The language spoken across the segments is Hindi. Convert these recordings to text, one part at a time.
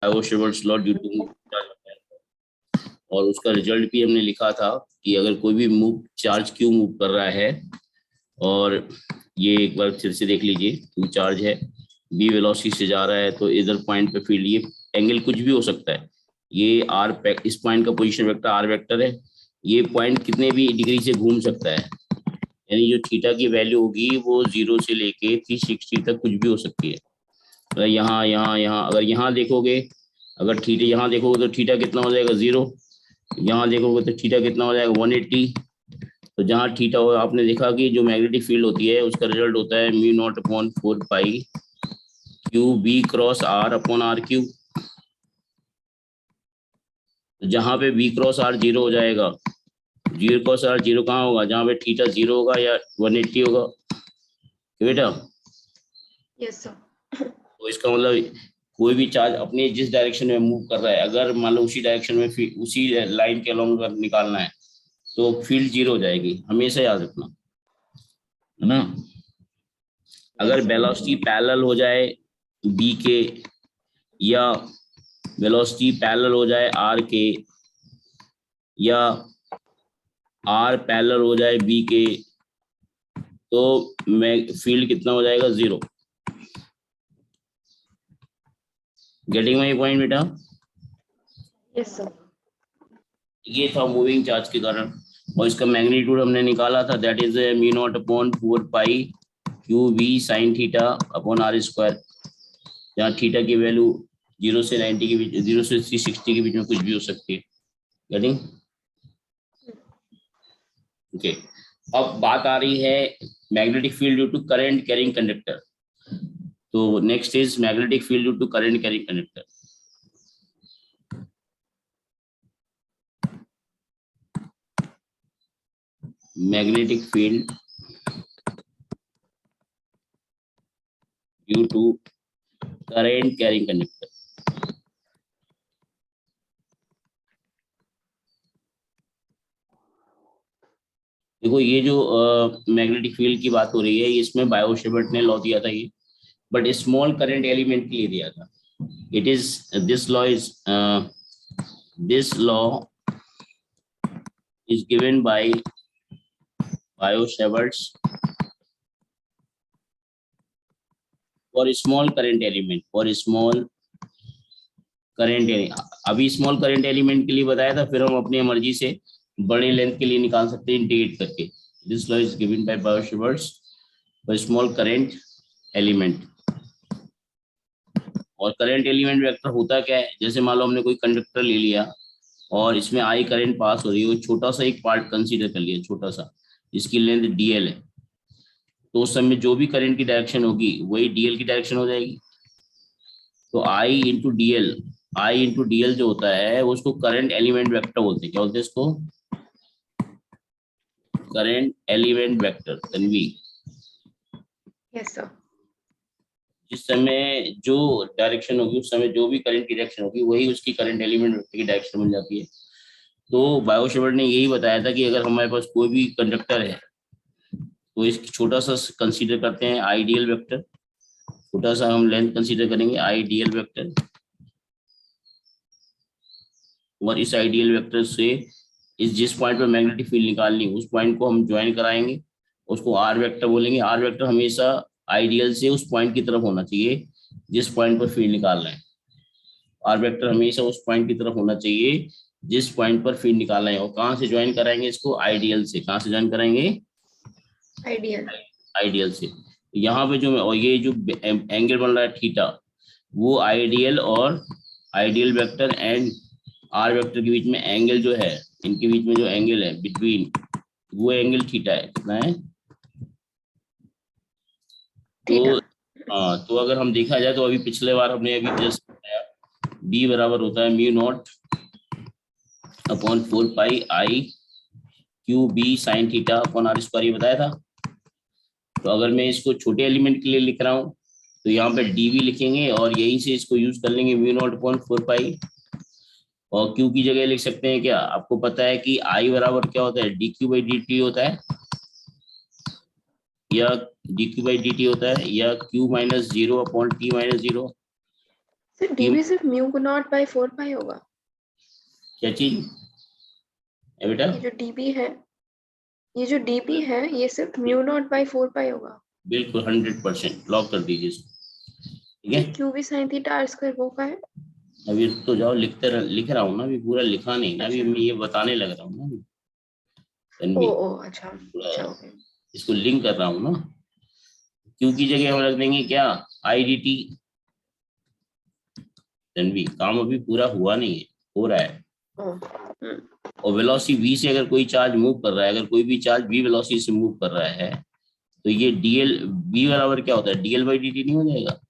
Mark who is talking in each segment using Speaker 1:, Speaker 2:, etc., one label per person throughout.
Speaker 1: बायोशेवर्ट्स लॉ ड्यू टू, और उसका रिजल्ट भी हमने लिखा था कि अगर कोई भी मूव चार्ज क्यों मूव कर रहा है, और ये एक बार फिर से देख लीजिए, क्यू चार्ज है, बी वेलोसिटी से जा रहा है, तो इधर पॉइंट पे फील्ड, ये एंगल कुछ भी हो सकता है, ये आर, इस पॉइंट का पोजीशन वेक्टर आर वेक्टर है, ये पॉइंट कितने भी डिग्री से घूम सकता है, यानी जो थीटा की वैल्यू होगी वो 0 से लेके 360 तक कुछ भी हो सकती है। अगर यहाँ अगर यहाँ देखोगे, अगर थीटा यहाँ देखोगे तो थीटा कितना हो जाएगा 0, यहाँ देखोगे तो थीटा कितना हो जाएगा 180। तो जहाँ थीटा हो, आपने देखा कि जो मैग्नेटिक फील्ड होती है उसका रिजल्ट होता है mu not upon 4 pi Q B cross R upon R cube. जहाँ पे बी क्रॉस आर 0 हो जाएगा, जीरो क्रॉस आर 0 कहाँ होगा, जहाँ पे थीटा 0 होगा या 180 होगा, बेटा।
Speaker 2: Yes sir.
Speaker 1: तो इसका मतलब कोई भी चार्ज अपने जिस डायरेक्शन में मूव कर रहा है, अगर मान लो उसी डायरेक्शन में उसी लाइन के अलोंग निकालना है, तो फील्ड 0 हो जाएगी, हमेशा याद रखना, है ना। अगर वेलोसिटी पैरेलल हो जाए बी के, या वेलोसिटी पैरेलल हो जाए आर के, या आर पैरेलल हो जाए बी के, तो मैं फील्ड कितना हो जाएगा 0। गेटिंग माय पॉइंट बेटा?
Speaker 2: Yes sir.
Speaker 1: ये था मूविंग चार्ज के कारण, और इसका मैग्नीट्यूड हमने निकाला था, that is mu not upon 4 pi Q V sine theta upon R square, जहाँ थीटा की वैल्यू 0 से 90 के बीच, 0 से 360 के बीच में कुछ भी हो सकती है। गेटिंग? ओके। अब बात आ रही है magnetic field due to current carrying conductor. तो next is magnetic field due to current carrying conductor. Magnetic field due to current carrying conductor. देखो, ये जो मैग्नेटिक फील्ड की बात हो रही है, इसमें बायो-सेवर्ट ने लॉ दिया था ये, बट स्मॉल करंट एलिमेंट के लिए दिया था। It is this law is given by Biot-Savart's for small current element, अभी स्मॉल करंट एलिमेंट के लिए बताया था, फिर हम अपनी मर्जी से बड़े लेंथ के लिए निकाल सकते हैं इंटीग्रेट करके। This law is given by Biot-Savart's for small current element. और करंट एलिमेंट वेक्टर होता क्या है, जैसे मान लो हमने कोई कंडक्टर ले लिया और इसमें आई करंट पास हो रही है, वो छोटा सा एक पार्ट कंसीडर कर लिया, छोटा सा, जिसकी लेंथ डीएल है, तो उस समय जो भी करंट की डायरेक्शन होगी वही डीएल की डायरेक्शन हो जाएगी। तो आई इंटू डीएल जो होता है उसको करंट एलिमेंट वेक्टर बोलते हैं। क्या बोलते हैं इसको? Current element vector. Tanvi,
Speaker 2: yes sir.
Speaker 1: जिस समय जो डायरेक्शन होगी, उस समय जो भी करंट की डायरेक्शन होगी वही उसकी करंट एलिमेंट वेक्टर की डायरेक्शन बन जाती है। तो बायो-सेवर्ट ने यही बताया था कि अगर हमारे पास कोई भी कंडक्टर है तो इसकी छोटा सा कंसीडर करते हैं आइडियल वेक्टर, छोटा सा हम लेंथ कंसीडर करेंगे आइडियल वेक्टर, और इस आइडियल वेक्टर से इस जिस पॉइंट पर मैग्नेटिक फील्ड निकालनी उस पॉइंट को हम ज्वाइन कराएंगे, उसको आर वेक्टर बोलेंगे। आर वेक्टर हमेशा आइडियल से उस पॉइंट की तरफ होना चाहिए जिस पॉइंट पर फील्ड निकाल रहे हैं। आर वेक्टर हमेशा उस पॉइंट की तरफ होना चाहिए जिस पॉइंट पर फील्ड निकाल रहे हैं। और कहाँ से ज्वाइन कराएंगे इसको? आइडियल से। कहाँ से ज्वाइन कराएंगे? आइडियल से। यहाँ पे जो, और ये जो एंगल बन रहा है थीटा, वो आइडियल और ideal vector and R vector के बीच में एंगल जो है, इनके बीच में जो एंगल है बिटवीन, वो एंगल थीटा है। कितना है? तो हाँ, तो अगर हम देखा जाए तो अभी पिछले बार हमने अभी जस्ट बताया बी बराबर होता है mu not upon 4 pi I Q B sine theta upon R square, ये बताया था। तो अगर मैं इसको छोटे एलिमेंट के लिए लिख रहा हूँ तो यहाँ पे डीवी लिखेंगे और यहीं से इसको यूज कर लेंगे म्यू नॉट अपॉन 4 पाई, और क्यू की जगह लिख सकते हैं क्या? आपको पता है कि आई बराबर क्या होता है? D Q by D T होता है, या D Q by D T होता है, या Q minus 0 upon T minus 0।
Speaker 2: Sir dB सिर्फ म्यू नॉट बाय 4 पाई होगा।
Speaker 1: क्या चीज है बेटा?
Speaker 2: ये जो डीबी है, ये जो डीबी है ये सिर्फ म्यू नॉट बाय 4 पाई होगा।
Speaker 1: बिल्कुल 100% लॉक कर दीजिए इसको, ठीक है।
Speaker 2: क्यू भी साइन थीटा आर स्क्वायर वो का है।
Speaker 1: अभी तो जाओ लिख रहा हूँ ना, अभी पूरा लिखा नहीं ना, अभी
Speaker 2: अच्छा।
Speaker 1: मैं ये बताने लग रहा हूँ ना अभी।
Speaker 2: ओ
Speaker 1: तन्वी,
Speaker 2: ओ अच्छा अच्छा ओके।
Speaker 1: इसको लिंक कर रहा हूँ ना। क्यू की जगह हम रख देंगे क्या? I D T. तन्वी, काम अभी पूरा हुआ नहीं है, हो रहा है।
Speaker 2: हम्म।
Speaker 1: और वेलोसिटी v से अगर कोई चार्ज मूव कर रहा है, अगर कोई भी चार्ज v वेलोसिटी से मूव कर रहा है, तो ये dl v बराबर क्या होता है? dl बाई dt नहीं हो जाएगा?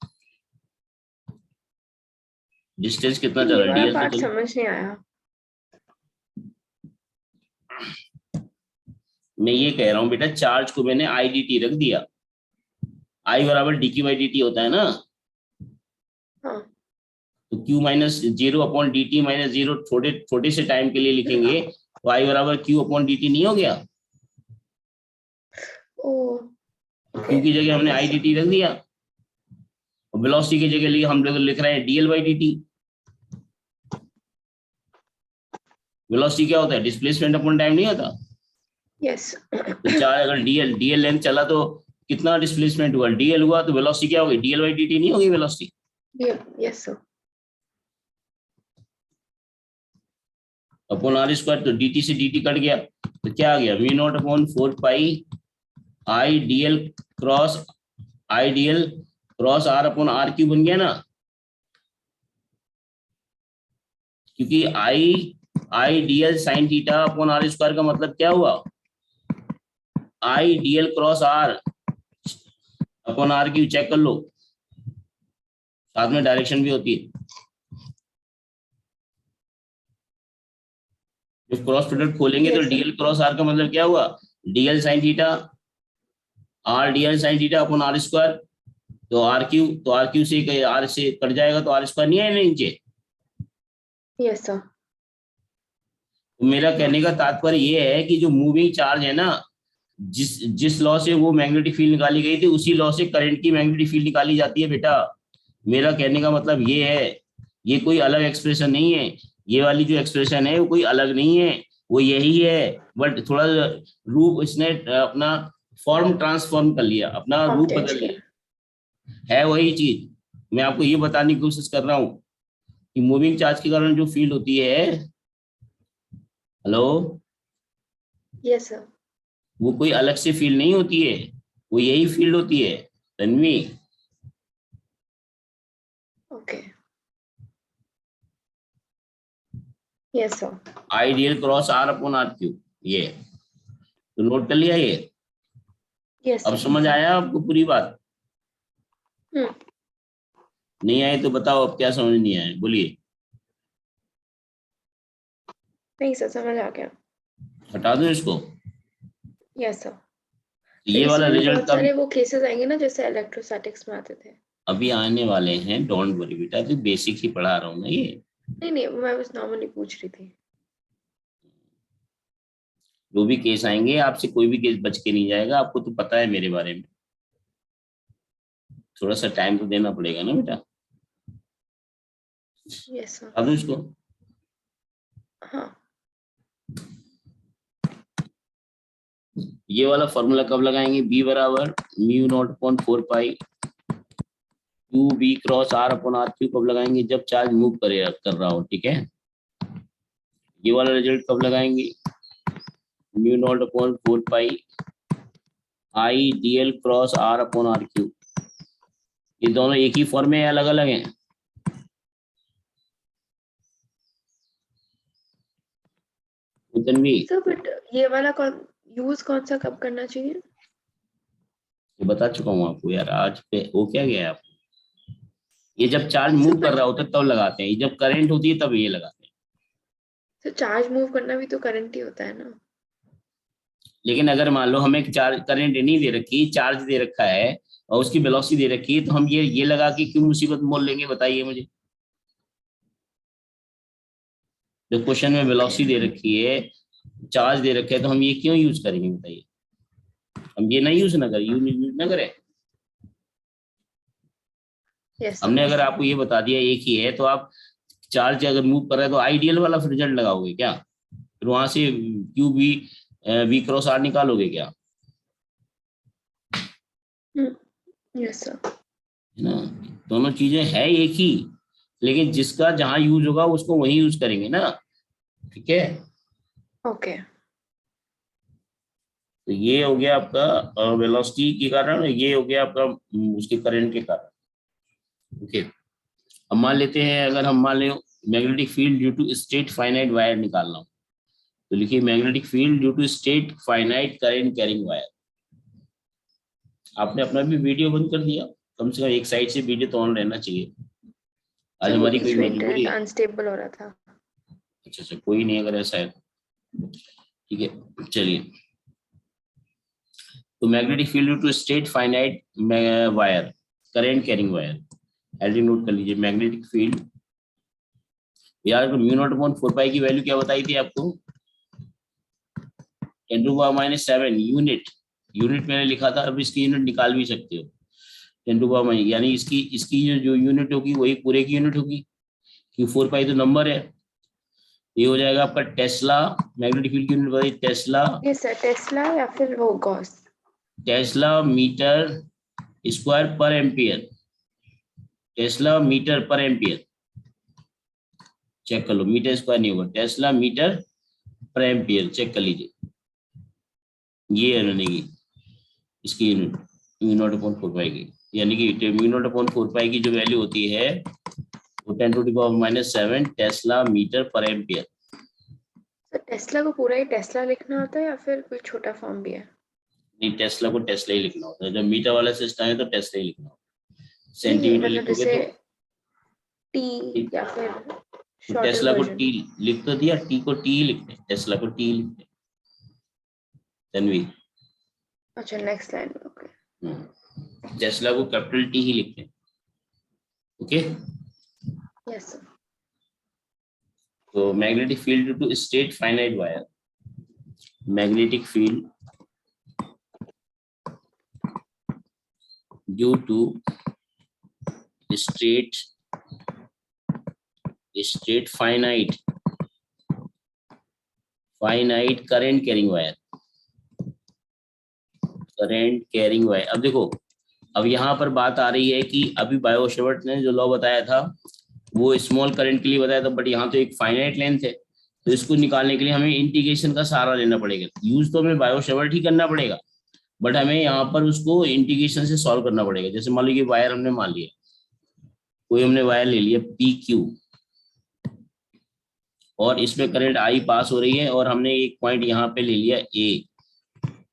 Speaker 1: डिस्टेंस कितना चल
Speaker 2: ये
Speaker 1: रहा है?
Speaker 2: वाला
Speaker 1: dl तो
Speaker 2: पार्ट
Speaker 1: चलो,
Speaker 2: समझ नहीं आया।
Speaker 1: मैं ये कह रहा हूँ बेटा, चार्ज को मैंने आई डी टी रख दिया, आई बराबर D Q by D T होता है ना,
Speaker 2: हाँ।
Speaker 1: तो q minus zero upon D T minus zero, छोटे छोटे से टाइम के लिए लिखेंगे तो आई बराबर q अपॉन डी टी नहीं हो गया?
Speaker 2: ओ
Speaker 1: तो
Speaker 2: ओके।
Speaker 1: q की जगह हमने आई
Speaker 2: यस
Speaker 1: डी टी रख दिया, और वेलोसिटी की जगह लिए हम लोग लिख रहे हैं dl by D T. Velocity क्या होता है? डिस्प्लेसमेंट अपॉन टाइम नहीं होता?
Speaker 2: यस।
Speaker 1: तो चार्ज अगर डीएल लेंथ चला तो कितना डिस्प्लेसमेंट हुआ? डीएल हुआ, तो वेलोसिटी क्या होगी? डीएल बाई डी नहीं होगी velocity?
Speaker 2: Yes sir.
Speaker 1: Upon R square, तो dt से dt कट गया, तो क्या आ गया? V not upon 4 pi I DL cross R upon R cube बन गया ना, क्योंकि I DL sine theta upon R square का मतलब क्या हुआ? I DL cross R upon R cube, check कर लो, साथ में डायरेक्शन भी होती है। जब क्रॉस प्रोडक्ट खोलेंगे तो
Speaker 2: yes sir.
Speaker 1: DL cross R का मतलब क्या हुआ? DL sine theta, R DL sine theta upon R square, तो आर क्यू से आर से कट जाएगा तो आर स्क्वायर नहीं आएगा नीचे।
Speaker 2: Yes sir.
Speaker 1: तो मेरा कहने का तात्पर्य ये है कि जो मूविंग चार्ज है ना, जिस जिस लॉ से वो मैग्नेटिक फील्ड निकाली गई थी, उसी लॉ से करंट की मैग्नेटिक फील्ड निकाली जाती है बेटा। मेरा कहने का मतलब ये है, ये कोई अलग एक्सप्रेशन नहीं है, ये वाली जो एक्सप्रेशन है वो कोई अलग नहीं है, वो यही है, बट थोड़ा रूप इसने अपना फॉर्म ट्रांसफॉर्म कर लिया, अपना
Speaker 2: फॉर्म
Speaker 1: रूप
Speaker 2: चेंज
Speaker 1: बदल
Speaker 2: किया।
Speaker 1: लिया, है वही चीज। मैं आपको ये बताने की कोशिश कर रहा हूँ कि मूविंग चार्ज के कारण जो फील्ड होती है, हेलो,
Speaker 2: यस सर।
Speaker 1: वो कोई अलग से फील्ड नहीं होती है, वो यही फील्ड होती है Tanvi.
Speaker 2: Okay. Yes sir.
Speaker 1: I DL cross R upon R cube, ये तो नोट कर लिया ये?
Speaker 2: यस
Speaker 1: अब
Speaker 2: सर।
Speaker 1: समझ आया आपको पूरी बात?
Speaker 2: हम्म।
Speaker 1: नहीं आए तो बताओ अब क्या समझ नहीं आए, बोलिए।
Speaker 2: नहीं सर समझ आ गया।
Speaker 1: हटा दो इसको।
Speaker 2: Yes sir.
Speaker 1: तो
Speaker 2: तो
Speaker 1: ये वाला
Speaker 2: इसमें भी
Speaker 1: रिजल्ट
Speaker 2: बहुत
Speaker 1: कब?
Speaker 2: सारे वो केसेस आएंगे ना जैसे इलेक्ट्रोस्टैटिक्स में आते थे।
Speaker 1: अभी आने वाले हैं, डोंट वरी बेटा, तो बेसिक ही पढ़ा रहा हूँ ना ये।
Speaker 2: नहीं नहीं मैं बस नॉर्मली पूछ रही थी।
Speaker 1: जो भी केस आएंगे, आपसे कोई भी केस बच के नहीं जाएगा, आपको तो पता है मेरे बारे में। थोड़ा सा टाइम तो देना पड़ेगा ना बेटा।
Speaker 2: Yes sir.
Speaker 1: हटा दो इसको।
Speaker 2: हाँ।
Speaker 1: ये वाला फॉर्मूला कब लगाएंगे? बी बराबर mu not upon 4 pi Q B cross R upon R cube कब लगाएंगे? जब चार्ज मूव कर रहा हो, ठीक है। ये वाला रिजल्ट कब लगाएंगे? Mu not upon 4 pi I DL cross R upon R cube. ये दोनों एक ही फॉर्म में अलग अलग हैं? तन्वी,
Speaker 2: सर बट ये वाला यूज कौन सा कब करना चाहिए?
Speaker 1: ये बता चुका हूँ आपको यार, आज पे हो क्या गया है आपको। ये जब चार्ज
Speaker 2: सर
Speaker 1: मूव कर
Speaker 2: बट
Speaker 1: रहा होता है तब लगाते हैं, जब करंट होती है तब ये लगाते हैं।
Speaker 2: सर चार्ज मूव करना भी तो करंट ही होता है ना।
Speaker 1: लेकिन अगर मान लो हमें चार्ज करंट नहीं दे रखी, चार्ज दे रखा है और उसकी वेलोसिटी दे रखी है, तो हम ये लगा के क्यों मुसीबत मोल लेंगे, बताइए मुझे। जो क्वेश्चन में
Speaker 2: ओके।
Speaker 1: वेलोसिटी दे रखी है, चार्ज दे रखे है, तो हम ये क्यों यूज करेंगे बताइए। हम ये ना यूज ना करें, यूज ना करें।
Speaker 2: यस
Speaker 1: हमने अगर आपको ये बता दिया एक ही है, तो आप चार्ज अगर मूव कर रहे हैं तो आइडियल वाला रिजल्ट लगाओगे क्या? फिर वहां से Q B V cross R निकालोगे क्या?
Speaker 2: Yes sir.
Speaker 1: है ना? दोनों चीजें है एक ही, लेकिन जिसका जहां यूज होगा उसको वही यूज करेंगे ना। ठीक है,
Speaker 2: ओके।
Speaker 1: तो ये हो गया आपका वेलोसिटी के कारण, ये हो गया आपका उसके करंट के कारण। ओके, अब मान लेते हैं, अगर हम मान लें magnetic field due to straight finite wire निकालना हो, तो लिखिए magnetic field due to straight finite current carrying wire. आपने अपना भी वीडियो बंद कर दिया? कम से कम एक साइड से वीडियो तो ऑन रहना चाहिए। आज
Speaker 2: सर वो
Speaker 1: हमारी कोई
Speaker 2: बीच में
Speaker 1: मजबूरी
Speaker 2: इंटरनेट
Speaker 1: है?
Speaker 2: अनस्टेबल हो रहा था।
Speaker 1: अच्छा अच्छा, कोई नहीं, अगर ऐसा है तो। ठीक है, चलिए। तो magnetic field due to straight finite wire current carrying wire, LD note कर लीजिए। मैग्नेटिक फील्ड, यार म्यू नॉट अपॉन 4 पाई की वैल्यू क्या बताई थी आपको? 10⁻⁻7 यूनिट। यूनिट मैंने लिखा था, अब इसकी यूनिट निकाल भी सकते हो। 10⁻, यानी इसकी इसकी जो यूनिट होगी वही पूरे की यूनिट होगी, क्योंकि 4 पाई तो नंबर है। ये हो जाएगा आपका टेस्ला, मैग्नेटिक फील्ड की यूनिट बताइए। टेस्ला,
Speaker 2: यस सर, टेस्ला या फिर वो गॉस।
Speaker 1: टेस्ला मीटर स्क्वायर पर एम्पियर। टेस्ला मीटर पर एम्पियर, चेक कर लो, मीटर स्क्वायर नहीं होगा, टेस्ला मीटर पर एम्पियर, चेक कर लीजिए। ये है नहीं, इसकी unit mu naught upon 4 pi की, यानी कि म्यू नॉट अपॉन 4 पाई की जो वैल्यू होती है वो 10⁻⁻7 टेस्ला मीटर पर एम्पियर।
Speaker 2: सर टेस्ला को पूरा ही टेस्ला लिखना होता है या फिर कोई छोटा फॉर्म भी है?
Speaker 1: नहीं, टेस्ला को टेस्ला ही लिखना होता है। जब मीटर वाला सिस्टम है तो टेस्ला ही लिखना होता है।
Speaker 2: नहीं नहीं,
Speaker 1: सेंटीमीटर
Speaker 2: मतलब
Speaker 1: लिखोगे
Speaker 2: जैसे
Speaker 1: तो
Speaker 2: टी या फिर
Speaker 1: तो
Speaker 2: शॉर्टर
Speaker 1: टेस्ला को
Speaker 2: वर्जन।
Speaker 1: टी लिख तो दिया, टी को टी लिखते हैं, टेस्ला को टी लिखते हैं। तन्वी,
Speaker 2: अच्छा नेक्स्ट लाइन में, ओके।
Speaker 1: टेस्ला को कैपिटल टी ही लिखते हैं। Okay,
Speaker 2: yes sir.
Speaker 1: तो magnetic field due to straight finite wire, magnetic field due to straight finite current carrying wire, current carrying wire. अब देखो, अब यहाँ पर बात आ रही है कि अभी बायो शेवर्ट ने जो लॉ बताया था वो स्मॉल करंट के लिए बताया था, बट यहाँ तो एक फाइनाइट लेंथ है, तो इसको निकालने के लिए हमें इंटीग्रेशन का सहारा लेना पड़ेगा। यूज तो हमें बायो शेवर्ट ही करना पड़ेगा, बट हमें यहाँ पर उसको इंटीग्रेशन से सॉल्व करना पड़ेगा। जैसे मान लीजिए वायर हमने मान लिया, कोई हमने वायर ले लिया पी क्यू, और इसमें करंट आई पास हो रही है, और हमने एक पॉइंट यहाँ पे ले लिया ए,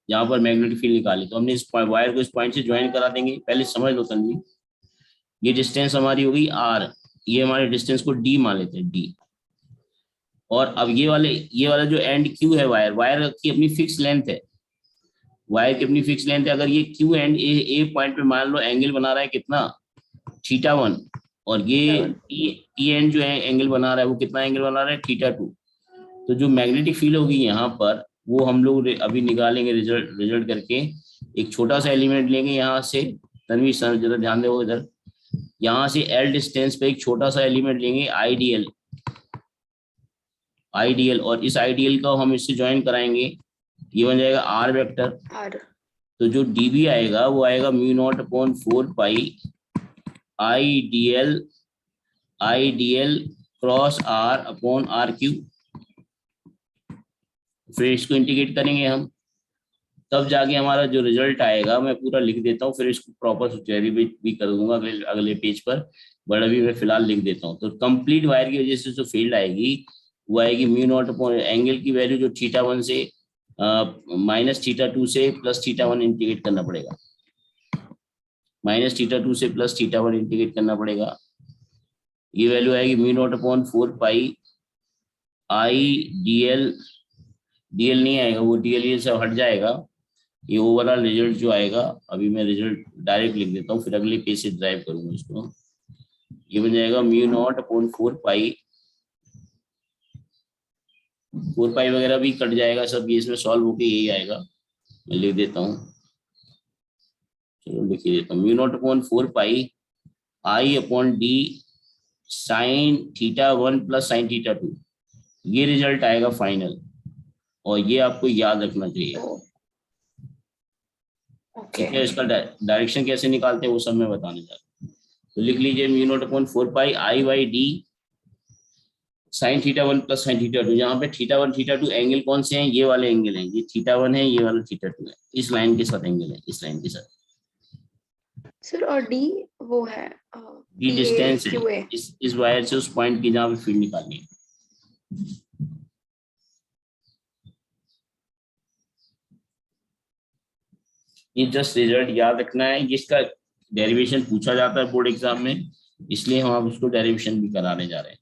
Speaker 1: यहाँ पर मैग्नेटिक फील्ड निकाली, तो हमने इस वायर को इस पॉइंट से ज्वाइन करा देंगे। पहले समझ लो तन्वी, ये डिस्टेंस हमारी होगी आर, ये हमारे डिस्टेंस को डी मान लेते हैं, डी। और अब ये वाला जो एंड क्यू है, वायर की अपनी फिक्स लेंथ है, वायर की अपनी फिक्स लेंथ है। अगर ये क्यू एंड ए पॉइंट पे मान लो एंगल बना रहा है कितना, θ1, और ये टी एंड जो है एंगल बना रहा है वो कितना एंगल बना रहा है, θ2। तो जो मैग्नेटिक फील्ड होगी यहाँ पर वो हम लोग अभी निकालेंगे रिजल्ट करके। एक छोटा सा एलिमेंट लेंगे यहाँ से, तन्वी सर जरा ध्यान दो इधर, यहाँ से एल डिस्टेंस पे एक छोटा सा एलिमेंट लेंगे आईडीएल, और इस आईडीएल को हम इससे ज्वाइन कराएंगे, ये बन जाएगा आर वेक्टर।
Speaker 2: आर।
Speaker 1: तो जो डीबी आएगा वो आएगा mu not upon 4 pi I D L cross R upon R cube. फिर इसको इंटीग्रेट करेंगे हम, तब जाके हमारा जो रिजल्ट आएगा, मैं पूरा लिख देता हूँ, फिर इसको प्रॉपर डेरिवेट भी कर दूंगा अगले अगले पेज पर, बट अभी मैं फिलहाल लिख देता हूँ। तो कंप्लीट वायर की वजह से जो फील्ड आएगी वो आएगी म्यू नॉट अपॉन एंगल की वैल्यू जो θ1 से माइनस θ2 से प्लस θ1 इंटीग्रेट करना पड़ेगा, माइनस θ2 से प्लस θ1 इंटीग्रेट करना पड़ेगा। ये वैल्यू आएगी mu not upon 4 pi IDL, DL नहीं आएगा, वो डीएल ये सब हट जाएगा। ये ओवरऑल रिजल्ट जो आएगा, अभी मैं रिजल्ट डायरेक्ट लिख देता हूँ, फिर अगले पेज से ड्राइव करूंगा इसको। ये बन जाएगा म्यू नॉट अपॉन 4 पाई, 4 पाई वगैरह भी कट जाएगा सब, ये इसमें सॉल्व होके यही आएगा। मैं लिख देता हूँ, चलो लिख ही देता हूँ, mu not upon 4 pi I upon D sine theta 1 plus sine theta 2, ये रिजल्ट आएगा फाइनल, और ये आपको याद रखना चाहिए।
Speaker 2: ओके
Speaker 1: ठीक है, इसका डायरेक्शन कैसे निकालते हैं वो सब मैं बताने जा रहा हूँ। तो लिख लीजिए mu naught upon 4 pi I by D sine theta 1 plus sine theta 2। यहाँ पे थीटा 1 थीटा 2 एंगल कौन से हैं, ये वाले एंगल हैं, ये थीटा 1 है, ये वाला थीटा 2 है, इस लाइन के साथ एंगल है, इस लाइन के साथ।
Speaker 2: सर और डी वो है
Speaker 1: डी डिस्टेंस है इस वायर से उस पॉइंट की जहाँ पे फील्ड निकालनी है। ये जस्ट रिजल्ट याद रखना है, जिसका डेरिवेशन पूछा जाता है बोर्ड एग्जाम में, इसलिए हम आप उसको डेरिवेशन भी कराने जा रहे हैं।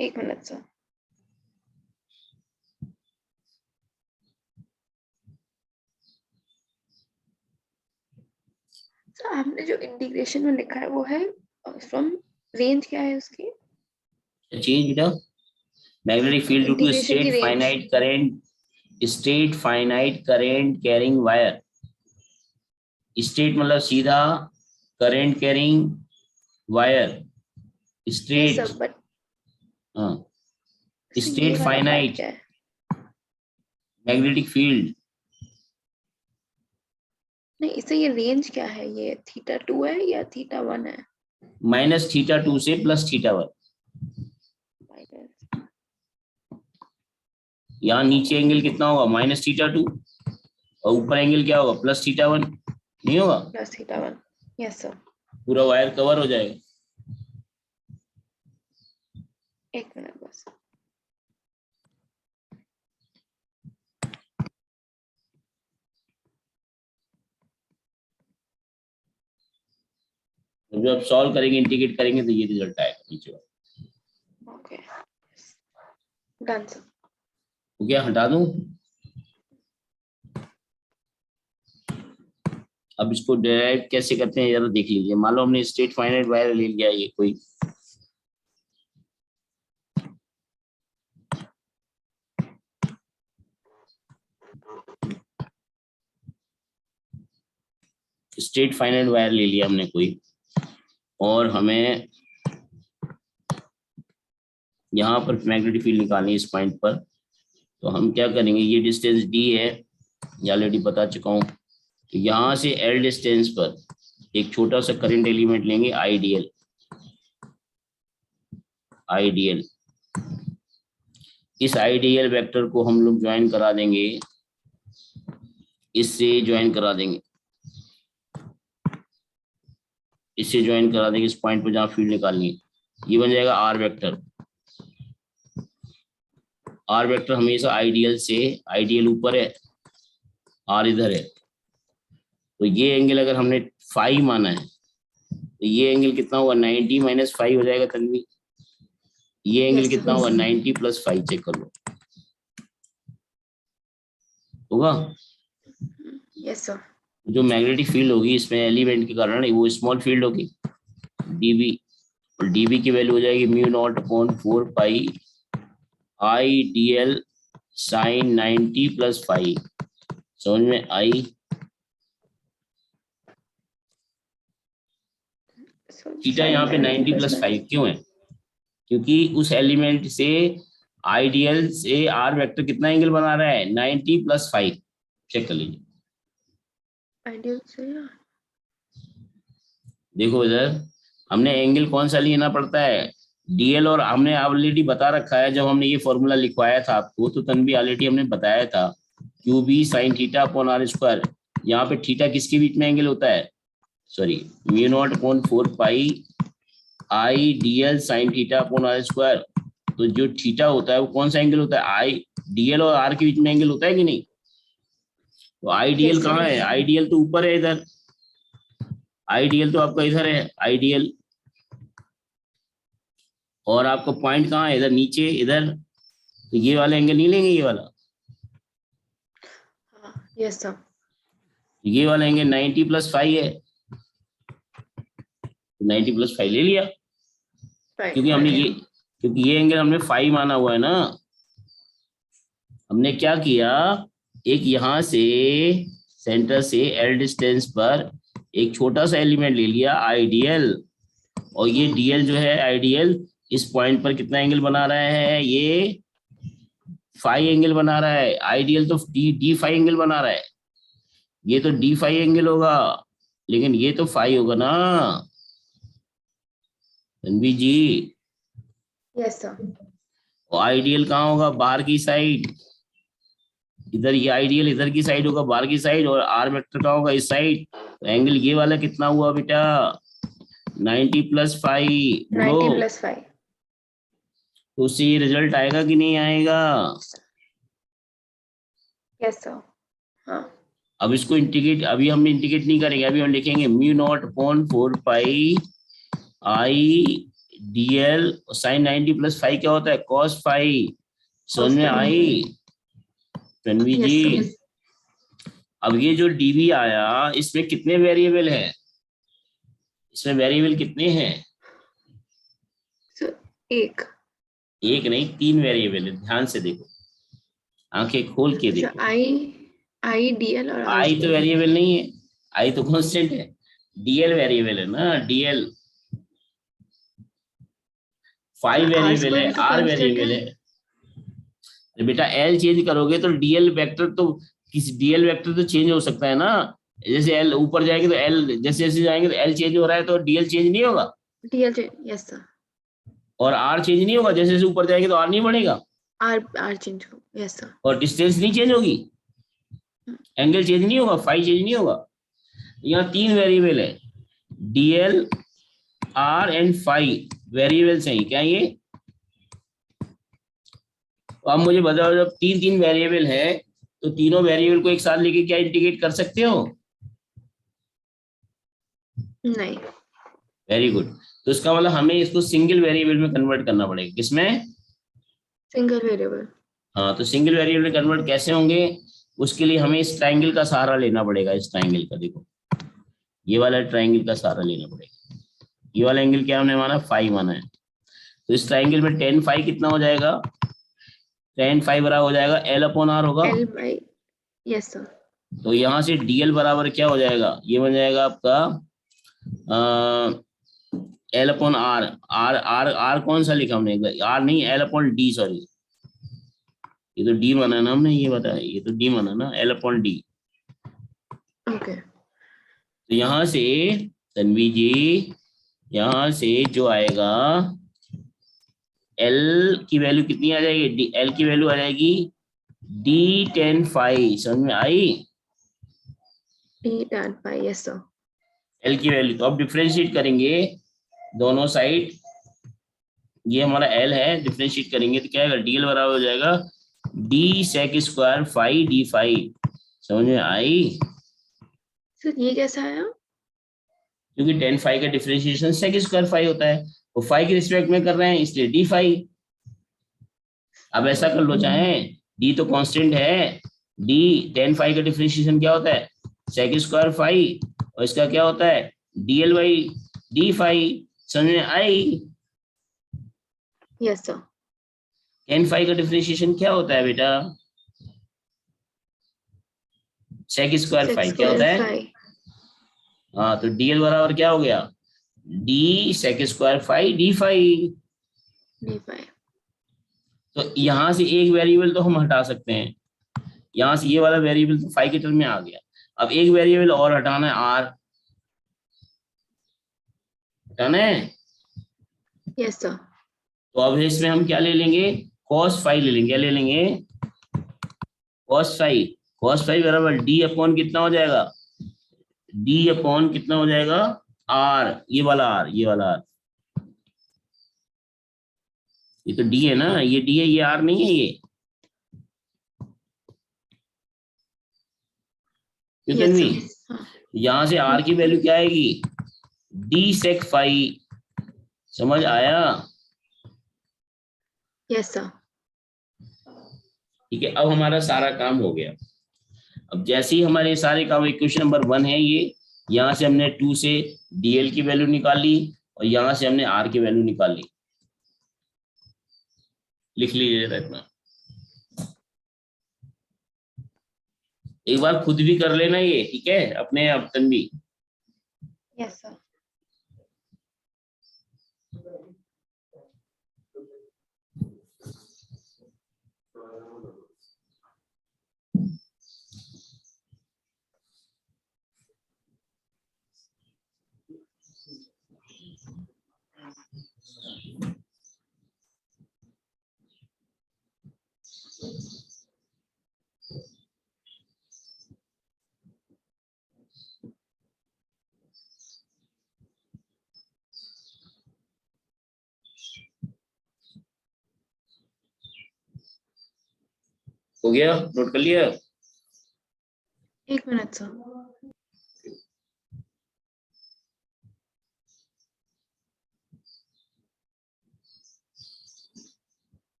Speaker 2: एक मिनट सर। आपने जो इंटीग्रेशन में लिखा है वो है फ्रॉम, रेंज क्या है उसकी?
Speaker 1: चेंज बेटा, magnetic field due to straight finite current, straight finite current carrying wire. Straight मतलब सीधा, करंट कैरिंग वायर, स्टेट। हाँ, स्टेट फाइनाइट मैग्नेटिक फील्ड।
Speaker 2: नहीं, इससे ये रेंज क्या है, ये थीटा 2 है या थीटा 1 है?
Speaker 1: माइनस थीटा 2 से प्लस थीटा 1। यहाँ नीचे एंगल कितना होगा, माइनस थीटा 2, और ऊपर एंगल क्या होगा, प्लस थीटा 1, नहीं होगा?
Speaker 2: Plus theta 1, yes sir.
Speaker 1: पूरा वायर कवर हो जाएगा।
Speaker 2: एक मिनट बस।
Speaker 1: जब आप सॉल्व करेंगे, इंटीग्रेट करेंगे, तो ये रिजल्ट आएगा नीचे वाला।
Speaker 2: Okay, done sir.
Speaker 1: हो गया, हटा दूं? अब इसको डिराइव कैसे करते हैं जरा देख लीजिए। मान लो हमने स्टेट फाइनाइट वायर ले लिया, ये कोई स्टेट फाइनाइट वायर ले लिया हमने कोई, और हमें यहाँ पर मैग्नेटिक फील्ड निकालनी है इस पॉइंट पर। तो हम क्या करेंगे, ये डिस्टेंस डी है, ये ऑलरेडी बता चुका हूँ। तो यहाँ से एल डिस्टेंस पर एक छोटा सा करंट एलिमेंट लेंगे, आईडीएल। आईडीएल, इस आईडीएल वेक्टर को हम लोग ज्वाइन करा देंगे, इससे ज्वाइन करा देंगे, इससे ज्वाइन करा देंगे इस पॉइंट पर जहाँ फील्ड निकालनी है। ये बन जाएगा आर वेक्टर। आर वेक्टर हमेशा आईडीएल से, आईडीएल ऊपर है, आर इधर है। तो ये एंगल अगर हमने फाई माना है, तो ये एंगल कितना होगा, 90 माइनस 5 हो जाएगा तन्वी। ये एंगल कितना होगा, 90 प्लस 5, चेक कर लो, होगा?
Speaker 2: Yes sir.
Speaker 1: जो मैग्नेटिक फील्ड होगी इसमें एलिमेंट के कारण, वो स्मॉल फील्ड होगी, डीबी, और डीबी की वैल्यू हो जाएगी mu naught upon 4 pi I D L sign 90 plus 5। समझ में आई? थीटा यहाँ पे 90 प्लस 5 क्यों है? क्योंकि उस एलिमेंट से आईडीएल से आर वेक्टर कितना एंगल बना रहा है, 90 प्लस 5। चेक कर लीजिए।
Speaker 2: आइडियल से
Speaker 1: देखो इधर हमने एंगल कौन सा लेना पड़ता है, डीएल, और हमने ऑलरेडी बता रखा है जब हमने ये फॉर्मूला लिखवाया था आपको, तो तन्वी ऑलरेडी हमने बताया था Q B sine theta upon R square. यहाँ पे थीटा किसके बीच में एंगल होता है, sorry, mu not upon 4 pi I D L sine theta upon R square. तो जो थीटा होता है वो कौन सा एंगल होता है, आई डीएल और आर के बीच में एंगल होता है कि नहीं? तो आईडीएल कहाँ है, आईडीएल तो ऊपर है इधर, आईडीएल तो आपका इधर है आईडीएल, और आपका पॉइंट कहाँ है, इधर नीचे इधर। तो ये वाला एंगल नहीं लेंगे, ये वाला,
Speaker 2: यस सर,
Speaker 1: ये वाला एंगल 90 प्लस 5 है, 90 प्लस 5 ले लिया, क्योंकि हमने ये एंगल हमने 5 माना हुआ है ना। हमने क्या किया, एक यहाँ से सेंटर से एल डिस्टेंस पर एक छोटा सा एलिमेंट ले लिया आइडियल, और ये डीएल जो है आइडियल इस पॉइंट पर कितना एंगल बना रहा है, ये फाई एंगल बना रहा है। आइडियल तो डी फाई एंगल बना रहा है, ये तो डी फाई एंगल होगा, लेकिन ये तो फाई होगा ना रणवीर जी।
Speaker 2: Yes sir.
Speaker 1: और आइडियल कहाँ होगा, बाहर की साइड, इधर ये आइडियल इधर की साइड होगा, बाहर की साइड, और आर वेक्टर कहाँ होगा, इस साइड। तो एंगल ये वाला कितना हुआ बेटा, 90 + 5 बोलो।
Speaker 2: 90 + 5।
Speaker 1: तो उससे ये रिजल्ट आएगा कि नहीं आएगा।
Speaker 2: Yes sir. हाँ।
Speaker 1: अब इसको इंटीग्रेट, अभी हम इंटीग्रेट नहीं करेंगे, अभी हम लिखेंगे mu naught upon 4 pi I DL, sign 90 + 5 क्या होता है, कॉस फाई। समझ में आई रणवीर
Speaker 2: यस
Speaker 1: जी।
Speaker 2: सर।
Speaker 1: अब ये जो डीवी आया, इसमें कितने वेरिएबल हैं, इसमें वेरिएबल कितने हैं,
Speaker 2: सर एक।
Speaker 1: एक नहीं 3 वेरिएबल है, ध्यान से देखो, आंखें खोल के
Speaker 2: सर
Speaker 1: देखो।
Speaker 2: आई डीएल और आर
Speaker 1: आई तो
Speaker 2: स्क्वायर।
Speaker 1: वेरिएबल नहीं है, आई तो कांस्टेंट है, डीएल वेरिएबल है ना, DL. Phi
Speaker 2: sir R
Speaker 1: variable
Speaker 2: square
Speaker 1: है,
Speaker 2: भी तो
Speaker 1: आर
Speaker 2: कांस्टेंट
Speaker 1: वेरिएबल
Speaker 2: है।
Speaker 1: है। तो बेटा एल चेंज करोगे तो डीएल वेक्टर तो, किसी डीएल वेक्टर तो चेंज हो सकता है ना। जैसे एल ऊपर जाएंगे तो एल, जैसे जैसे जाएंगे तो एल चेंज हो रहा है, तो डीएल चेंज नहीं होगा।
Speaker 2: डीएल। Yes sir.
Speaker 1: और आर चेंज नहीं होगा, जैसे जैसे ऊपर जाएंगे तो आर नहीं बढ़ेगा।
Speaker 2: आर चेंज हो। Yes sir.
Speaker 1: और डिस्टेंस नहीं चेंज होगी, एंगल चेंज नहीं होगा, फाई चेंज नहीं होगा। यहाँ 3 वेरिएबल है, DL, R and phi variables हैं क्या ये। तो अब मुझे बताओ, जब 3 वेरिएबल है तो तीनों वेरिएबल को एक साथ लेके क्या इंटीग्रेट कर सकते हो।
Speaker 2: नहीं।
Speaker 1: Very good. तो इसका मतलब हमें इसको सिंगल वेरिएबल में कन्वर्ट करना पड़ेगा, किसमें,
Speaker 2: सिंगल वेरिएबल।
Speaker 1: हाँ। तो सिंगल वेरिएबल में कन्वर्ट कैसे होंगे, उसके लिए हमें इस ट्राइंगल का सहारा लेना पड़ेगा। इस ट्राइंगल का देखो, ये वाला ट्राइंगल का सहारा लेना पड़ेगा। ये वाला एंगल क्या हमने माना, फाई माना है। तो इस ट्राइंगल में tan फाई कितना हो जाएगा, tan फाई बराबर हो जाएगा L/R होगा।
Speaker 2: L by. Yes sir.
Speaker 1: तो यहाँ से DL बराबर क्या हो जाएगा, ये बन जाएगा आपका L/R। आर आर आर कौन सा लिखा हमने, आर नहीं, L/D, सॉरी, ये तो डी माना ना हमने, ये बताया, ये तो डी माना ना, L/D।
Speaker 2: ओके।
Speaker 1: तो यहाँ से तन्वी जी, यहाँ से जो आएगा एल की वैल्यू कितनी आ जाएगी, एल की वैल्यू आ जाएगी D tan फाई। समझ में आई,
Speaker 2: D tan pi. Yes sir.
Speaker 1: L की वैल्यू। तो अब डिफरेंशिएट करेंगे दोनों साइड, ये हमारा एल है, डिफरेंशिएट करेंगे तो क्या आएगा, डीएल बराबर हो जाएगा D sec square phi D phi. समझ में आई,
Speaker 2: सर ये कैसा आया।
Speaker 1: क्योंकि tan फाई का डिफरेंशिएशन सेक स्क्वायर फाई होता है, वो फाई के रिस्पेक्ट में कर रहे हैं इसलिए डी फाई। अब ऐसा कर लो, चाहे डी तो कांस्टेंट है, डी tan फाई का डिफरेंशिएशन क्या होता है, सेक स्क्वायर फाई, और इसका क्या होता है, डीएल बाई डी फाई। समझ में आई,
Speaker 2: यस सर।
Speaker 1: tan फाई का डिफरेंशिएशन क्या होता है बेटा, सेक स्क्वायर फाई क्या होता है।
Speaker 2: फाई।
Speaker 1: हाँ, तो डीएल बराबर क्या हो गया, D sec square phi D phi.
Speaker 2: D phi.
Speaker 1: तो यहां से एक वेरिएबल तो हम हटा सकते हैं, यहां से ये वाला वेरिएबल तो फाई के टर्म में आ गया। अब एक वेरिएबल और हटाना है, आर हटाना है।
Speaker 2: Yes sir.
Speaker 1: तो अब इसमें हम क्या ले लेंगे, कॉस फाई ले लेंगे, क्या ले लेंगे, कॉस फाई। कॉस फाई बराबर डी अपॉन कितना हो जाएगा, डी अपॉन कितना हो जाएगा, आर, ये वाला आर, ये वाला आर, ये तो डी है ना, ये डी है, ये आर नहीं है ये, क्यों
Speaker 2: यस
Speaker 1: तन्वी।
Speaker 2: सर। हाँ।
Speaker 1: यहां से आर की वैल्यू क्या आएगी, डी सेक फाई। समझ आया,
Speaker 2: यस सर।
Speaker 1: ठीक है। अब हमारा सारा काम हो गया। अब जैसे ही हमारे सारे काम, इक्वेशन नंबर 1 है ये, यहाँ से हमने 2 से डीएल की वैल्यू निकाल ली, और यहाँ से हमने आर की वैल्यू निकाल ली। लिख लीजिए इतना, एक बार खुद भी कर लेना ये, ठीक है, अपने आप तन्वी।
Speaker 2: Yes, sir.
Speaker 1: हो गया, नोट कर लिया?
Speaker 2: एक मिनट सर।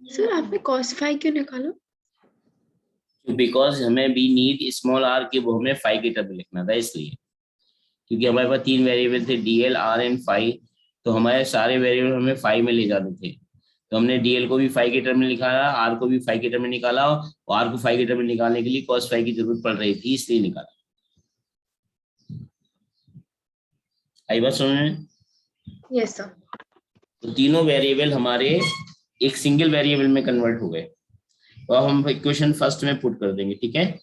Speaker 2: सर आपने cos phi क्यों निकाला?
Speaker 1: बिकॉज हमें बी नीड स्मॉल आर की वो हमें फाई के टर्म में लिखना था, इसलिए। क्योंकि हमारे पास 3 वेरिएबल थे, डीएल, आर एंड फाई, तो हमारे सारे वेरिएबल हमें फाई में ले जाने थे। तो हमने डीएल को भी फाई के टर्म में निकाला, आर को भी फाई के टर्म में निकाला, और आर को फाई के टर्म में निकालने के लिए कॉस फाई की जरूरत पड़ रही थी, इसलिए निकाला। आई बात समझ में?
Speaker 2: Yes sir.
Speaker 1: तो तीनों वेरिएबल हमारे एक सिंगल वेरिएबल में कन्वर्ट हो गए। तो अब हम इक्वेशन फर्स्ट में पुट कर देंगे, ठीक है।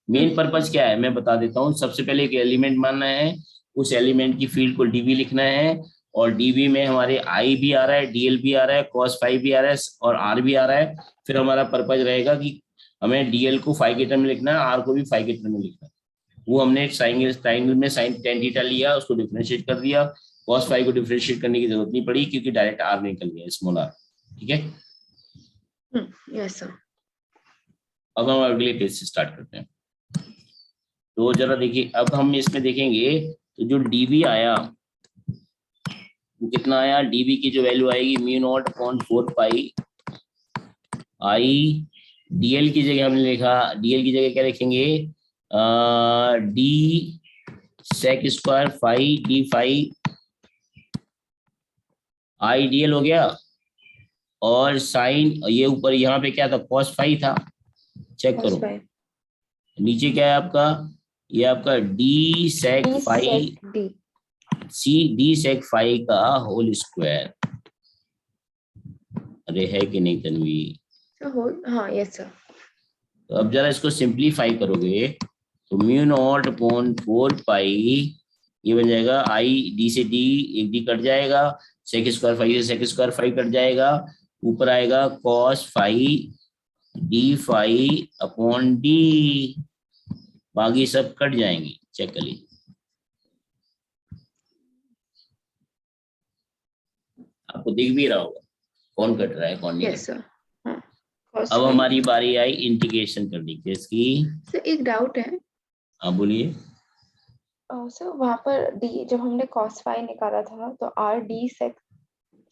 Speaker 1: मेन पर्पज क्या है मैं बता देता हूँ। सबसे पहले एक एलिमेंट मानना है, उस एलिमेंट की फील्ड को डीबी लिखना है, और डीबी में हमारे आई भी आ रहा है, डीएल भी आ रहा है, कॉस फाइव भी आ रहा है, और आर भी आ रहा है। फिर हमारा पर्पज रहेगा कि हमें डीएल को फाइव के टर्म में लिखना है, आर को भी फाइव के टर्म में लिखना है। वो हमने एक ट्राइंगल में साइन टेन थीटा लिया, उसको डिफरेंशिएट कर दिया। कॉस फाइव को डिफरेंशिएट करने की जरूरत नहीं पड़ी क्योंकि डायरेक्ट आर निकल गया, स्मॉल आर, ठीक है।
Speaker 2: Yes sir.
Speaker 1: अब हम अगले पेज से स्टार्ट करते हैं। तो जरा देखिए, अब हम इसमें देखेंगे तो जो डीबी आया कितना आया, डीबी की जो वैल्यू आएगी mu not upon 4 pi I. DL की जगह हमने लिखा, डीएल की जगह क्या लिखेंगे, D sec square phi D phi I DL हो गया। और साइन ये ऊपर यहाँ पे क्या था, कॉस फाई था, चेक
Speaker 2: cos
Speaker 1: करो।
Speaker 2: phi
Speaker 1: नीचे क्या है आपका, ये आपका D sec
Speaker 2: d
Speaker 1: phi
Speaker 2: sec d।
Speaker 1: C D sec phi का होल स्क्वायर। अरे है कि नहीं तन्वी?
Speaker 2: हाँ यस सर।
Speaker 1: तो अब जरा इसको सिंप्लीफाई करोगे तो म्यू नॉट अपॉन 4 पाई, ये बन जाएगा आई डी से डी, एक डी कट जाएगा, सेक स्क्वायर फाई से सेक स्क्वायर फाई कट जाएगा, ऊपर आएगा cos phi D phi upon D, बाकी सब कट जाएंगे, चेक कर लीजिए। आपको दिख भी रहा होगा कौन कट रहा है कौन नहीं
Speaker 2: यस
Speaker 1: कट रहा
Speaker 2: सर। हाँ cos
Speaker 1: है। अब
Speaker 2: phi।
Speaker 1: हमारी बारी आई इंटीग्रेशन करने की इसकी।
Speaker 2: सर एक डाउट है।
Speaker 1: हाँ बोलिए।
Speaker 2: सर वहाँ पर d जब हमने cos phi निकाला था तो r d sec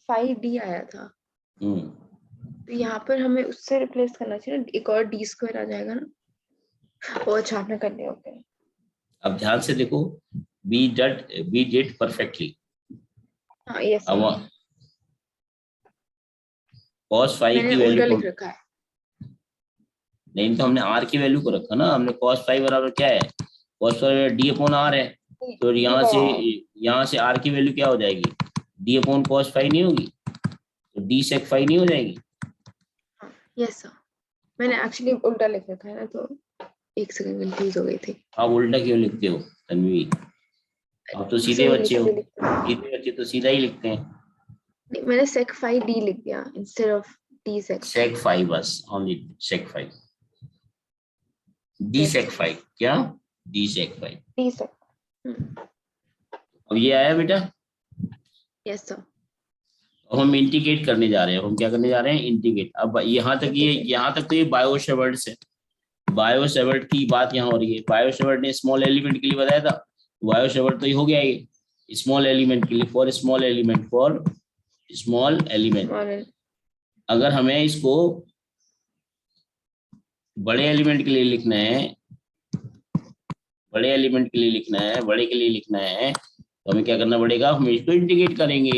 Speaker 2: phi d आया था। तो यहाँ पर हमें उससे रिप्लेस करना चाहिए ना, एक और d स्क्वायर आ जाएगा ना। वो अच्छा आपने कर लिया, ओके।
Speaker 1: अब ध्यान से देखो, वी डिड परफेक्टली।
Speaker 2: हाँ यस
Speaker 1: अब
Speaker 2: सर।
Speaker 1: cos फाइव
Speaker 2: मैंने
Speaker 1: की वैल्यू
Speaker 2: उल्टा
Speaker 1: को
Speaker 2: लिख रखा है।
Speaker 1: नहीं, तो हमने r की वैल्यू को रखा ना, हमने cos फाइव बराबर क्या है, cos phi D upon R है। तो यहाँ से r की वैल्यू क्या हो जाएगी, डी अपॉन cos फाइव नहीं होगी, तो डी सेक फाइव नहीं हो जाएगी।
Speaker 2: Yes sir. मैंने एक्चुअली उल्टा लिख रखा है ना, तो एक सेकंड कंफ्यूज हो गई थी।
Speaker 1: आप उल्टा क्यों लिखते हो तन्वी? आप तो सीधे बच्चे हो, सीधे बच्चे तो सीधा ही लिखते हैं।
Speaker 2: मैंने sec phi d लिख दिया instead of d sec phi।
Speaker 1: Sec five बस, only sec five, D sec five क्या, D sec five.
Speaker 2: d sec।
Speaker 1: अब ये आया बेटा।
Speaker 2: Yes sir.
Speaker 1: अब हम इंटीग्रेट करने जा रहे हैं, हम क्या करने जा रहे हैं, इंटीग्रेट। अब यहाँ तक ये, यहाँ तक तो ये बायो सेवर्ट्स है, बायो सेवर्ट की बात यहाँ हो रही है। बायो सेवर्ट ने स्मॉल एलिमेंट के लिए बताया था, बायो सेवर्ट तो ये हो गया ये। स्मॉल एलिमेंट के लिए, for small element, for small element. अगर हमें इसको बड़े एलिमेंट के लिए लिखना है, बड़े एलिमेंट के लिए लिखना है, बड़े के लिए लिखना है, तो हमें क्या करना पड़ेगा, हम इसको इंटीग्रेट करेंगे।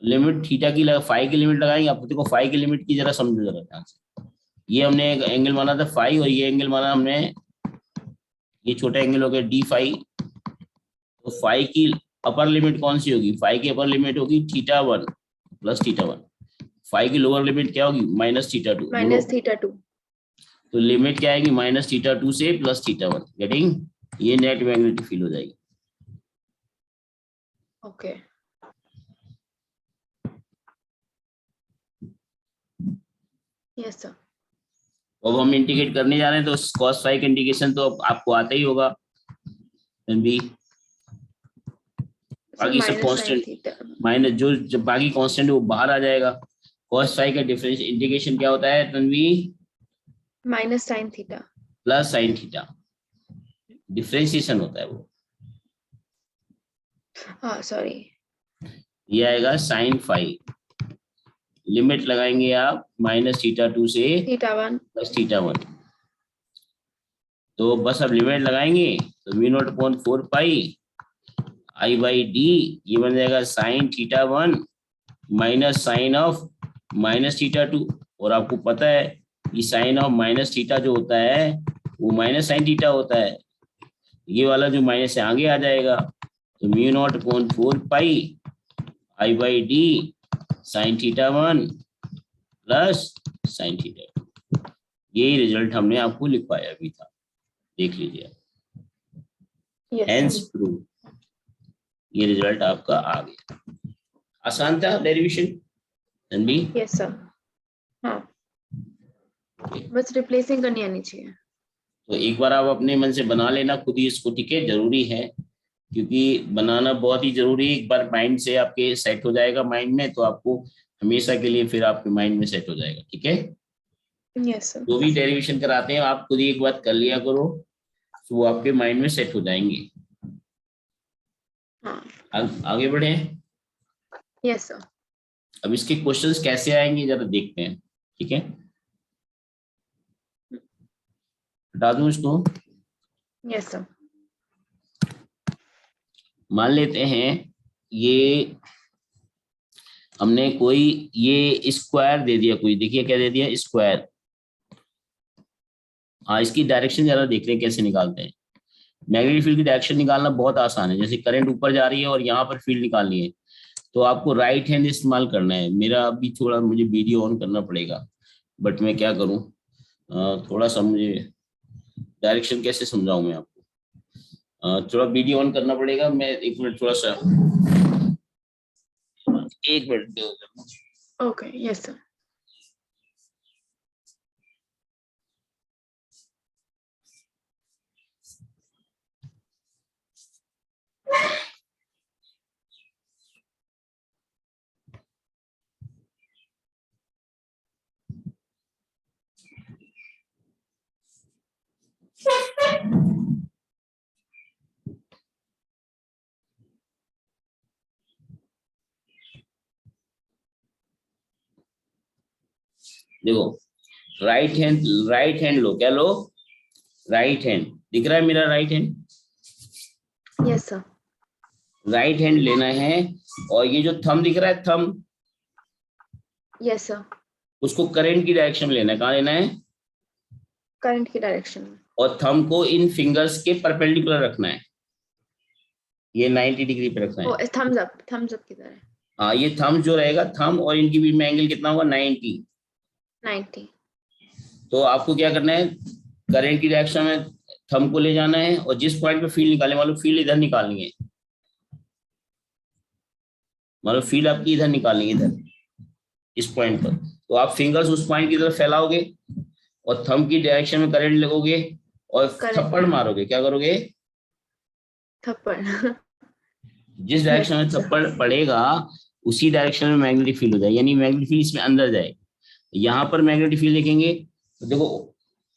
Speaker 1: लिमिट थीटा की फाई की लिमिट लगाएंगे। आप देखो फाई की लिमिट की जरा समझो जरा ध्यान से। ये हमने एक एंगल माना था फाई, और ये एंगल माना हमने, ये छोटा एंगल हो गया डी फाई। तो फाई की अपर लिमिट कौन सी होगी, फाई की अपर लिमिट होगी θ1 प्लस θ1। फाई की लोअर लिमिट क्या होगी, माइनस θ2।
Speaker 2: माइनस θ2।
Speaker 1: तो लिमिट क्या आएगी, माइनस θ2 से प्लस θ1। गेटिंग, ये नेट मैग्नेटिक फील्ड हो जाएगी।
Speaker 2: Okay, yes sir.
Speaker 1: अब हम इंटीग्रेट करने जा रहे हैं, तो cos फाई का इंटीग्रेशन तो आपको आता ही होगा। भी बाकी सब कांस्टेंट, माइनस जो बाकी कांस्टेंट वो बाहर आ जाएगा। cos फाई का डिफरेंस इंटीग्रेशन क्या होता है Tanvi,
Speaker 2: minus sine theta
Speaker 1: plus sine theta, differentiation होता है वो।
Speaker 2: हाँ सॉरी,
Speaker 1: ये आएगा साइन फाई। लिमिट लगाएंगे आप माइनस θ2 से
Speaker 2: θ1
Speaker 1: प्लस θ1। तो बस अब लिमिट लगाएंगे तो V0/4 pi I by D, ये बन जाएगा sine θ1 minus sine of minus θ2। और आपको पता है कि साइन ऑफ माइनस थीटा जो होता है वो माइनस साइन थीटा होता है। ये वाला जो माइनस से आगे आ जाएगा, तो μ0/4 pi I by D sine θ1 plus sine θ2। यही रिजल्ट हमने आपको लिखवाया भी था, देख लीजिए। हेंस प्रूव, ये रिजल्ट आपका आ गया। आसान था डेरिवेशन तन्वी?
Speaker 2: Yes sir. हाँ, बस रिप्लेसिंग करनी आनी चाहिए।
Speaker 1: तो एक बार आप अपने मन से बना लेना खुद ही इसको, ठीक है, जरूरी है, क्योंकि बनाना बहुत ही जरूरी है। एक बार माइंड से आपके सेट हो जाएगा माइंड में, तो आपको हमेशा के लिए फिर आपके माइंड में सेट हो जाएगा, ठीक है।
Speaker 2: Yes sir.
Speaker 1: जो भी डेरिवेशन कराते हैं आप खुद ही एक बार कर लिया करो, तो वो आपके माइंड में सेट हो जाएंगे।
Speaker 2: हाँ।
Speaker 1: आगे बढ़े।
Speaker 2: Yes sir.
Speaker 1: अब इसके क्वेश्चंस कैसे आएंगे जरा देखते हैं, ठीक है। हटा दूं इसको।
Speaker 2: Yes sir.
Speaker 1: मान लेते हैं ये हमने कोई ये स्क्वायर दे दिया, कोई देखिए क्या दे दिया, स्क्वायर। हाँ, इसकी डायरेक्शन जरा देख रहे हैं कैसे निकालते हैं। मैग्नेटिक फील्ड की डायरेक्शन निकालना बहुत आसान है। जैसे करंट ऊपर जा रही है और यहाँ पर फील्ड निकालनी है, तो आपको राइट हैंड इस्तेमाल करना है। मेरा अभी थोड़ा मुझे वीडियो ऑन करना पड़ेगा, बट मैं क्या करूँ, थोड़ा सा मुझे डायरेक्शन कैसे समझाऊं मैं आपको, थोड़ा वीडियो ऑन करना पड़ेगा। मैं एक मिनट, थोड़ा सा एक मिनट।
Speaker 2: Okay, yes sir.
Speaker 1: देखो, राइट हैंड लो, क्या लो, राइट हैंड। दिख रहा है मेरा right hand?
Speaker 2: Yes sir.
Speaker 1: Right hand लेना है, और ये जो थंब दिख रहा है, थंब,
Speaker 2: यस सर।
Speaker 1: उसको करंट की डायरेक्शन में लेना है। कहाँ लेना है?
Speaker 2: करंट की डायरेक्शन में।
Speaker 1: और थंब को इन फिंगर्स के परपेंडिकुलर रखना है, ये 90 डिग्री पे रखना है।
Speaker 2: थम्स अप की तरह।
Speaker 1: हाँ, ये थंब जो रहेगा, थंब और इनके बीच में एंगल कितना होगा, 90। तो आपको क्या करना है, करंट की डायरेक्शन में थंब को ले जाना है, और जिस पॉइंट पे फील्ड निकालने वाले, फील्ड इधर निकालनी है, मतलब फील्ड आपकी इधर निकालनी है, इधर इस पॉइंट पर। तो आप फिंगर्स उस पॉइंट की तरफ फैलाओगे और थंब की डायरेक्शन में करंट लगोगे और थप्पड़ मारोगे। क्या करोगे?
Speaker 2: थप्पड़।
Speaker 1: जिस डायरेक्शन में थप्पड़ पड़ेगा उसी डायरेक्शन में मैग्नेटिक फील्ड हो जाए, यानी मैग्नेटिक फील्ड इसमें अंदर जाए। यहाँ पर मैग्नेटिक फील्ड देखेंगे तो देखो,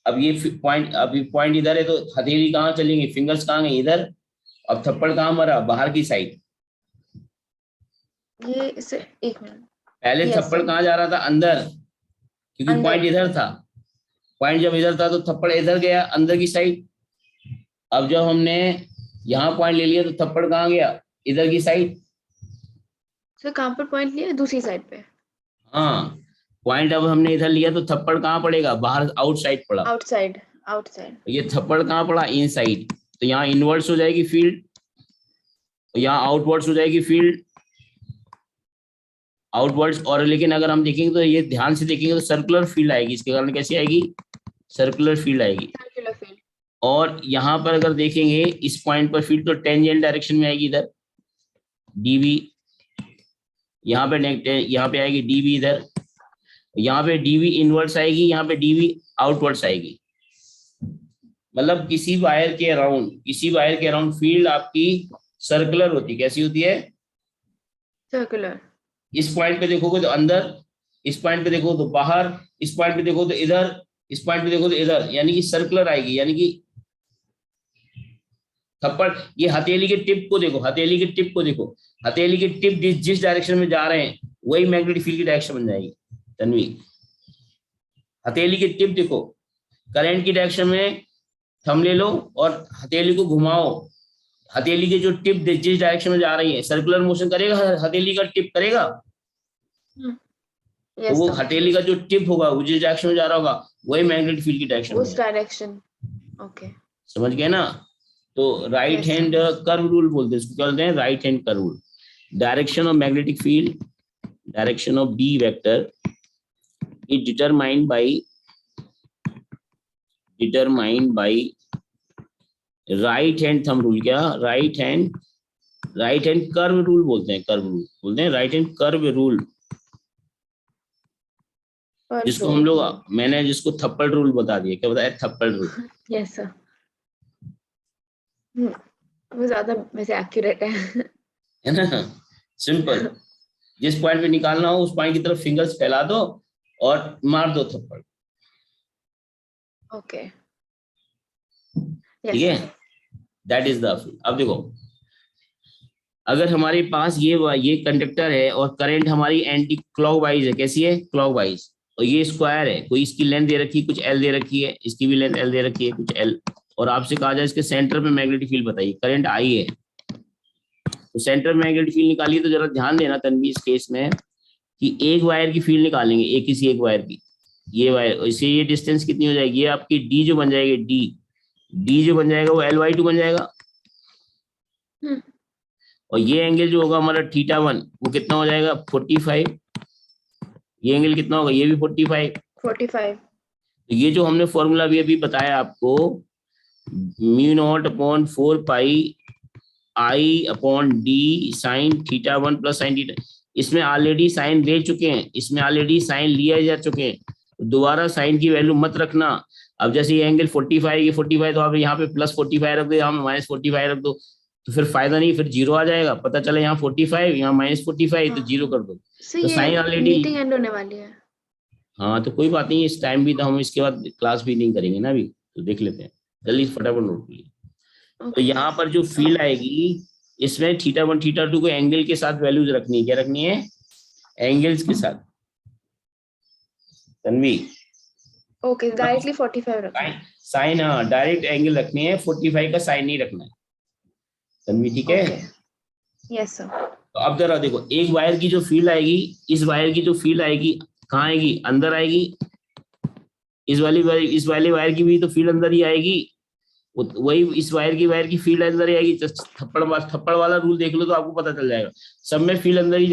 Speaker 1: अब ये पॉइंट, अभी पॉइंट इधर है, तो हथेली कहाँ चलेंगे, फिंगर्स कहाँ गए, इधर, अब थप्पड़ कहाँ मारा, बाहर की साइड।
Speaker 2: ये इसे एक मिनट,
Speaker 1: पहले
Speaker 2: Yes,
Speaker 1: थप्पड़
Speaker 2: sir.
Speaker 1: कहाँ जा रहा था, अंदर, क्योंकि
Speaker 2: अंदर।
Speaker 1: पॉइंट इधर था। पॉइंट जब इधर था तो थप्पड़ इधर गया, अंदर की साइड। अब जब हमने यहाँ पॉइंट ले लिया तो थप्पड़ कहाँ गया, इधर की साइड।
Speaker 2: सर कहाँ पर पॉइंट लिया, दूसरी साइड पे।
Speaker 1: हाँ, पॉइंट अब हमने इधर लिया तो थप्पड़ कहाँ पड़ेगा, बाहर, आउटसाइड पड़ा।
Speaker 2: Outside, outside.
Speaker 1: ये थप्पड़ कहाँ पड़ा, इनसाइड। तो यहाँ इनवर्ड्स हो जाएगी फील्ड, यहाँ आउटवर्ड्स हो जाएगी फील्ड, आउटवर्ड्स। और लेकिन अगर हम देखेंगे तो ये ध्यान से देखेंगे तो सर्कुलर फील्ड आएगी, इसके कारण कैसी आएगी, सर्कुलर फील्ड आएगी।
Speaker 2: Circular field.
Speaker 1: और यहाँ पर अगर देखेंगे इस पॉइंट पर फील्ड तो टेंजेंट डायरेक्शन में आएगी, इधर डीवी, यहाँ पे आएगी डीवी इधर, यहाँ पे डीवी इनवर्ड्स आएगी, यहाँ पे डीवी आउटवर्ड्स आएगी। मतलब किसी वायर के अराउंड फील्ड आपकी सर्कुलर होती है। कैसी होती है,
Speaker 2: सर्कुलर।
Speaker 1: इस पॉइंट पे देखोगे तो अंदर, इस पॉइंट पे देखो तो बाहर, इस पॉइंट पे देखो तो इधर, इस पॉइंट पे देखो तो इधर, यानी कि सर्कुलर आएगी। यानी कि थप्पड़, ये हथेली के टिप को देखो, हथेली के टिप को देखो, हथेली के टिप जिस डायरेक्शन में जा रहे हैं वही मैग्नेटिक फील्ड की डायरेक्शन बन जाएगी। तन्वी, हथेली के टिप देखो, करंट की डायरेक्शन में थंब ले लो और हथेली को घुमाओ, हथेली की जो टिप जिस डायरेक्शन में जा रही है सर्कुलर मोशन करेगा, हथेली का टिप करेगा। तो वो हथेली का जो टिप होगा वो जिस डायरेक्शन में जा रहा होगा वही मैग्नेटिक फील्ड की डायरेक्शन,
Speaker 2: उस डायरेक्शन। ओके,
Speaker 1: समझ गए ना। तो राइट हैंड कर्व रूल बोलते हैं इसको, क्या बोलते हैं, right hand curve rule. Direction of magnetic field, direction of B vector is determined by right hand thumb rule. क्या, राइट हैंड कर्व रूल बोलते हैं, कर्व रूल बोलते हैं, राइट हैंड कर्व रूल, जिसको हम लोग, मैंने जिसको थप्पड़ रूल बता दिया। क्या बताया, थप्पड़ रूल।
Speaker 2: यस सर, वो ज्यादा वैसे एक्यूरेट है
Speaker 1: ना, सिंपल। जिस पॉइंट पे निकालना हो उस पॉइंट की तरफ फिंगर्स फैला दो और मार दो थप्पड़।
Speaker 2: ओके,
Speaker 1: ठीक है, दैट इज द। अब देखो, अगर हमारे पास ये कंडक्टर है और करंट हमारी एंटी क्लॉकवाइज है। कैसी है, क्लॉकवाइज। और ये स्क्वायर है, कोई इसकी लेंथ दे रखी है, कुछ एल दे रखी है, इसकी भी लेंथ एल दे रखी है, कुछ एल। और आपसे कहा जाए इसके सेंटर पे मैग्नेटिक फील्ड बताइए, करंट आई है तो सेंटर में मैग्नेटिक फील्ड निकालिए। तो जरा ध्यान देना तन्वी इस केस में कि एक वायर की फील्ड निकालेंगे, एक वायर की, ये वायर, इससे ये डिस्टेंस कितनी हो जाएगी, ये आपकी डी जो बन जाएगी, डी जो बन जाएगा वो L/2 बन जाएगा। और ये एंगल जो होगा हमारा θ1 वो कितना हो जाएगा, 45। ये एंगल कितना होगा, ये भी 45। तो ये जो हमने फॉर्मूला अभी बताया आपको, μ0/4 पाई I/d sin θ1 प्लस sin θ, इसमें ऑलरेडी साइन ले चुके हैं, इसमें ऑलरेडी साइन लिया जा चुके हैं। दोबारा साइन की वैल्यू मत रखना। अब जैसे ये एंगल 45, ये 45, तो आप यहाँ पे प्लस 45 रख दो, यहाँ -45 रख दो, तो फिर फायदा नहीं, फिर जीरो आ जाएगा। पता चले यहाँ 45, यहाँ -45, तो जीरो कर दो। तो साइन ऑलरेडी
Speaker 2: मीटिंग एंड होने वाली है।
Speaker 1: हाँ, तो कोई बात नहीं, इस टाइम भी तो हम इसके बाद क्लास भी नहीं करेंगे ना अभी, तो देख लेते हैं जल्दी, फटाफट नोट कर लीजिए। तो यहाँ पर जो फील्ड आएगी इसमें θ1 θ2 को एंगल के साथ वैल्यूज रखनी है। क्या रखनी है, एंगल्स के साथ। तन्वी,
Speaker 2: ओके, डायरेक्टली 45 रखना है।
Speaker 1: साइन, हाँ डायरेक्ट एंगल रखनी है, 45 का साइन नहीं रखना है। तन्वी ठीक है,
Speaker 2: यस सर।
Speaker 1: तो अब जरा देखो, एक वायर की जो फील्ड आएगी, इस वायर की जो फील्ड आएगी कहाँ आएगी, अंदर आएगी। इस वाली वायर की भी तो फील्ड अंदर ही आएगी, वही इस वायर की फील्ड अंदर ही आएगी। थप्पड़ वाला रूल देख लो तो आपको पता चल जाएगा, सब में फील्ड अंदर ही